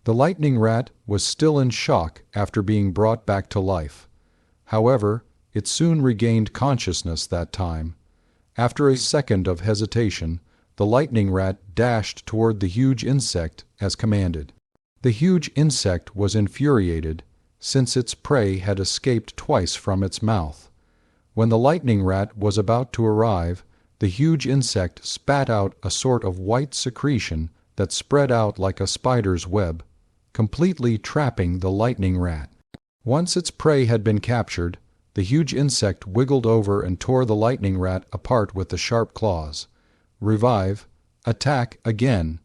The lightning rat was still in shock after being brought back to life. However, it soon regained consciousness that time. After a second of hesitation, the lightning rat dashed toward the huge insect as commanded. The huge insect was infuriated, since its prey had escaped twice from its mouth. When the lightning rat was about to arrive, the huge insect spat out a sort of white secretion that spread out like a spider's web, completely trapping the lightning rat. Once its prey had been captured, the huge insect wiggled over and tore the lightning rat apart with the sharp claws. Revive, attack again.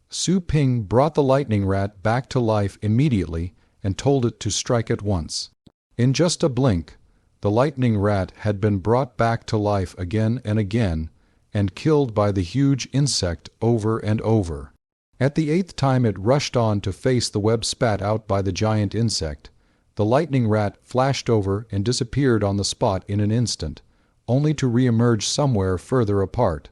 Su Ping brought the lightning rat back to life immediately and told it to strike at once. In just a blink, the lightning rat had been brought back to life again and again, and killed by the huge insect over and over. At the 8th time it rushed on to face the web spat out by the giant insect. The lightning rat flashed over and disappeared on the spot in an instant, only to re-emerge somewhere further apart.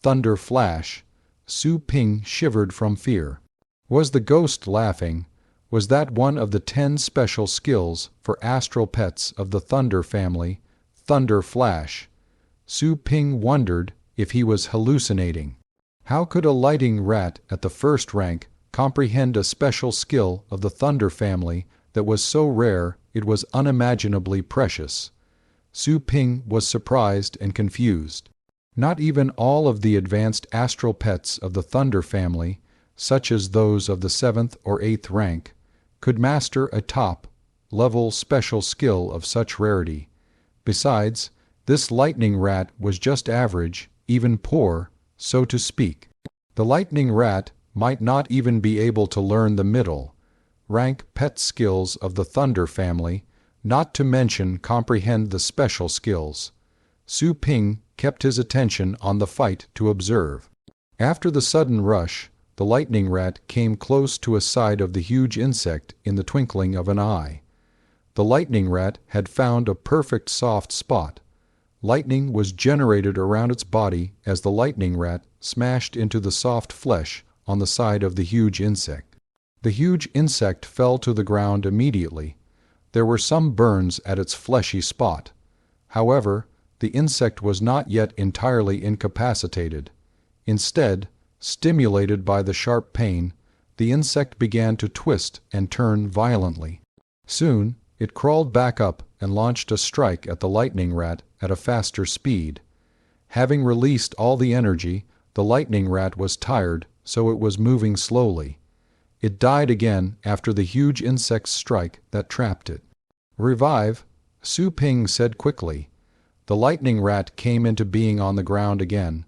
Thunder flash. Su Ping shivered from fear. Was the ghost laughing? Was that one of the 10 special skills for astral pets of the Thunder family, Thunder Flash? Su Ping wondered if he was hallucinating. How could a lightning rat at the 1st rank comprehend a special skill of the Thunder family that was so rare it was unimaginably precious? Su Ping was surprised and confused. Not even all of the advanced astral pets of the Thunder family, such as those of the 7th or 8th rank, could master a top-level special skill of such rarity. Besides, this lightning rat was just average, even poor, so to speak. The lightning rat might not even be able to learn the middle-rank pet skills of the Thunder family, not to mention comprehend the special skills. Su Ping kept his attention on the fight to observe. After the sudden rush, the lightning rat came close to a side of the huge insect in the twinkling of an eye. The lightning rat had found a perfect soft spot. Lightning was generated around its body as the lightning rat smashed into the soft flesh on the side of the huge insect. The huge insect fell to the ground immediately. There were some burns at its fleshy spot. However, the insect was not yet entirely incapacitated. Instead, stimulated by the sharp pain, the insect began to twist and turn violently. Soon, it crawled back up and launched a strike at the lightning rat at a faster speed. Having released all the energy, the lightning rat was tired, so it was moving slowly. It died again after the huge insect's strike that trapped it. Revive, Su Ping said quickly. The lightning rat came into being on the ground again.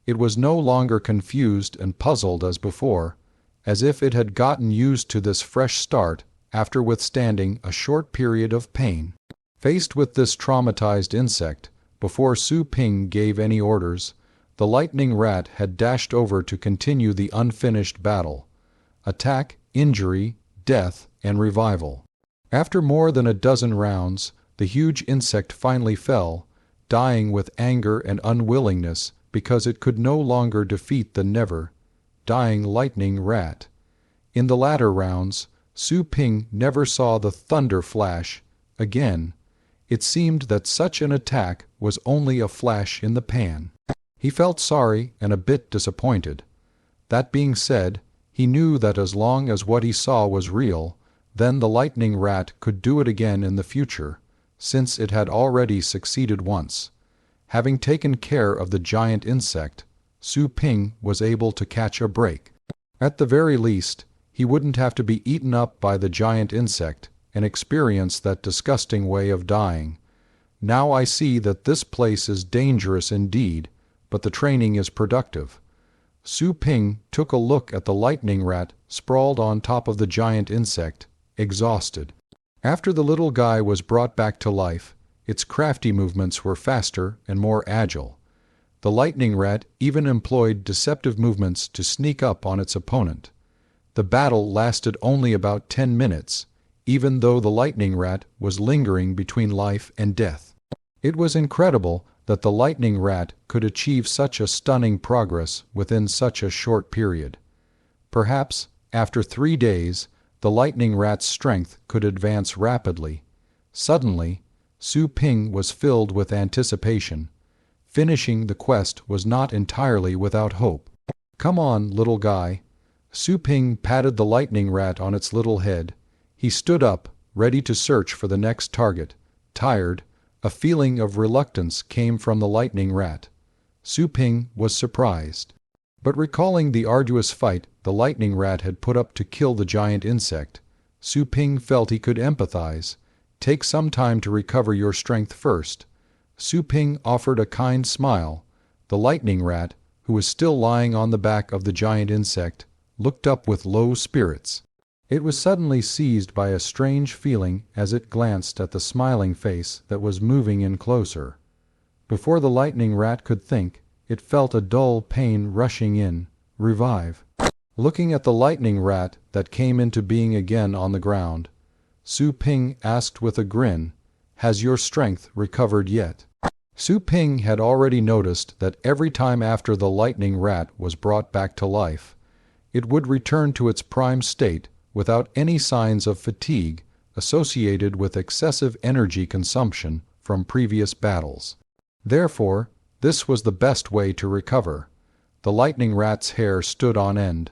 It was no longer confused and puzzled as before, as if it had gotten used to this fresh start after withstanding a short period of pain. Faced with this traumatized insect, before Su Ping gave any orders, the lightning rat had dashed over to continue the unfinished battle. Attack, injury, death, and revival. After more than a dozen rounds, the huge insect finally fell, dying with anger and unwillingness because it could no longer defeat the never-dying lightning rat. In the latter rounds, Su Ping never saw the thunder flash again. It seemed that such an attack was only a flash in the pan. He felt sorry and a bit disappointed. That being said, he knew that as long as what he saw was real, then the lightning rat could do it again in the future, since it had already succeeded once. Having taken care of the giant insect, Su Ping was able to catch a break. At the very least, he wouldn't have to be eaten up by the giant insect and experience that disgusting way of dying. Now I see that this place is dangerous indeed, but the training is productive. Su Ping took a look at the lightning rat sprawled on top of the giant insect, exhausted. After the little guy was brought back to life, its crafty movements were faster and more agile. The lightning rat even employed deceptive movements to sneak up on its opponent. The battle lasted only about 10 minutes, even though the lightning rat was lingering between life and death. It was incredible that the lightning rat could achieve such a stunning progress within such a short period. Perhaps After 3 days, the lightning rat's strength could advance rapidly. Suddenly, Su Ping was filled with anticipation. Finishing the quest was not entirely without hope. "Come on, little guy." Su Ping patted the lightning rat on its little head. He stood up, ready to search for the next target. Tired, a feeling of reluctance came from the lightning rat. Su Ping was surprised. But recalling the arduous fight the lightning rat had put up to kill the giant insect, Su Ping felt he could empathize. "Take some time to recover your strength first." Su Ping offered a kind smile. The lightning rat, who was still lying on the back of the giant insect, looked up with low spirits. It was suddenly seized by a strange feeling as it glanced at the smiling face that was moving in closer. Before the lightning rat could think, it felt a dull pain rushing in. Revive. Looking at the lightning rat that came into being again on the ground, Su Ping asked with a grin, "Has your strength recovered yet?" Su Ping had already noticed that every time after the lightning rat was brought back to life, it would return to its prime state without any signs of fatigue associated with excessive energy consumption from previous battles. Therefore, this was the best way to recover. The lightning rat's hair stood on end.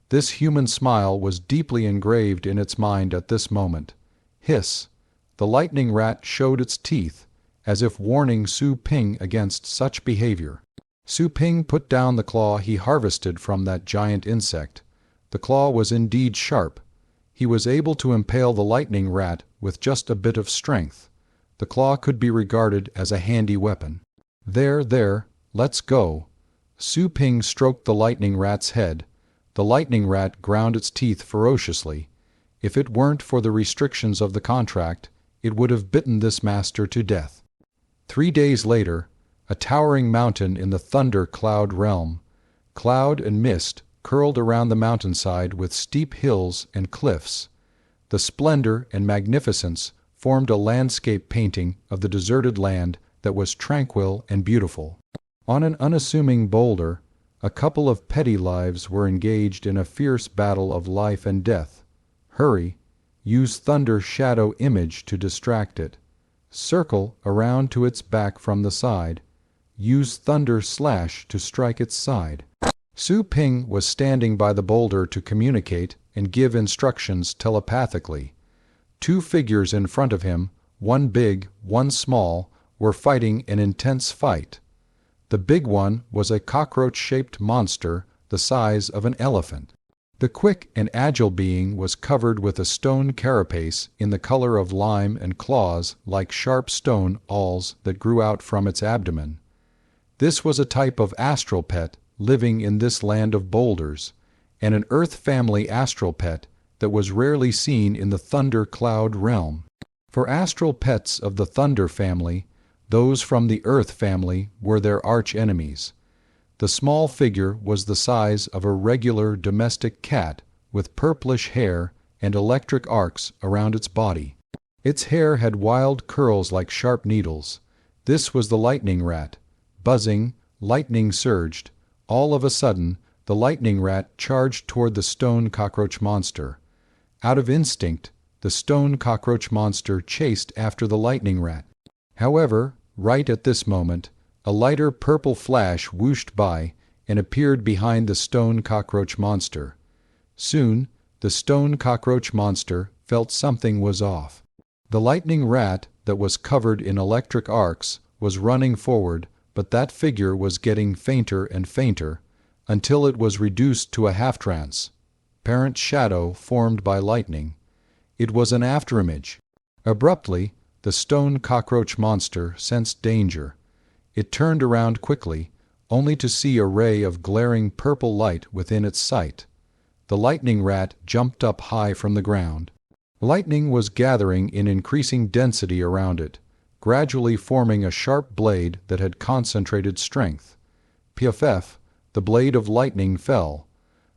This human smile was deeply engraved in its mind at this moment. Hiss! The lightning rat showed its teeth, as if warning Su Ping against such behavior. Su Ping put down the claw he harvested from that giant insect. The claw was indeed sharp. He was able to impale the lightning rat with just a bit of strength. The claw could be regarded as a handy weapon. There, let's go." Su Ping stroked the lightning rat's head. The lightning rat ground its teeth ferociously. If it weren't for the restrictions of the contract, it would have bitten this master to death. 3 days later, a towering mountain in the thunder cloud realm. Cloud and mist curled around the mountainside with steep hills and cliffs. The splendor and magnificence formed a landscape painting of the deserted land that was tranquil and beautiful. On an unassuming boulder, a couple of petty lives were engaged in a fierce battle of life and death. Hurry, use thunder shadow image to distract it. Circle around to its back from the side. Use thunder slash to strike its side. Su Ping was standing by the boulder to communicate and give instructions telepathically. 2 figures in front of him, one big, one small, were fighting an intense fight. The big one was a cockroach-shaped monster the size of an elephant. The quick and agile being was covered with a stone carapace in the color of lime and claws like sharp stone awls that grew out from its abdomen. This was a type of astral pet living in this land of boulders, and an Earth family astral pet that was rarely seen in the thunder cloud realm. For astral pets of the thunder family, those from the Earth family were their arch-enemies. The small figure was the size of a regular domestic cat with purplish hair and electric arcs around its body. Its hair had wild curls like sharp needles. This was the lightning rat. Buzzing, lightning surged. All of a sudden, the lightning rat charged toward the stone cockroach monster. Out of instinct, the stone cockroach monster chased after the lightning rat. However, right at this moment, a lighter purple flash whooshed by and appeared behind the stone cockroach monster. Soon, the stone cockroach monster felt something was off. The lightning rat that was covered in electric arcs was running forward, but that figure was getting fainter and fainter until it was reduced to a half-trance. Parent shadow formed by lightning. It was an afterimage. Abruptly, the stone cockroach monster sensed danger. It turned around quickly, only to see a ray of glaring purple light within its sight. The lightning rat jumped up high from the ground. Lightning was gathering in increasing density around it, gradually forming a sharp blade that had concentrated strength. Piaf, the blade of lightning fell.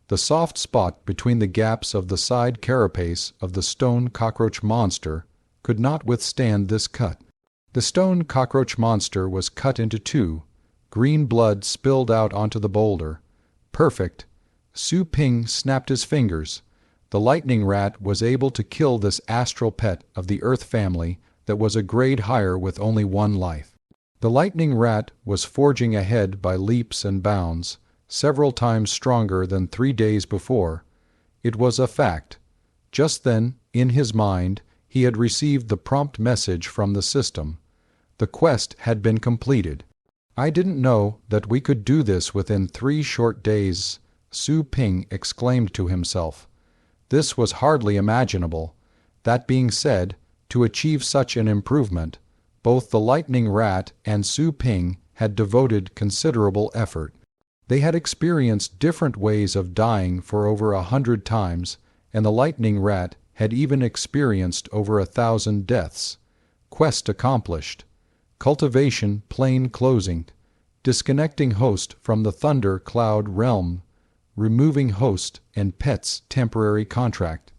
The soft spot between the gaps of the side carapace of the stone cockroach monster could not withstand this cut. The stone cockroach monster was cut into 2. Green blood spilled out onto the boulder. Perfect. Su Ping snapped his fingers. the lightning rat was able to kill this astral pet of the Earth family that was a grade higher with only one life. The lightning rat was forging ahead by leaps and bounds, several times stronger than 3 days before. It was a fact. Just then, in his mind, he had received the prompt message from the system. The quest had been completed. "I didn't know that we could do this within 3 short days," Su Ping exclaimed to himself. This was hardly imaginable. That being said, to achieve such an improvement, both the lightning rat and Su Ping had devoted considerable effort. They had experienced different ways of dying for over 100 times, and the lightning rat had even experienced over 1,000 deaths. Quest accomplished. Cultivation plain closing. Disconnecting host from the thunder cloud realm. Removing host and pet's temporary contract.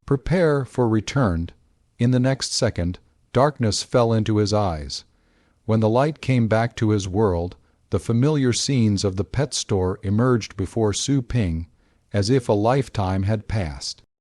Prepare for returned. In the next second, darkness fell into his eyes. When the light came back to his world, the familiar scenes of the pet store emerged before Su Ping, as if a lifetime had passed.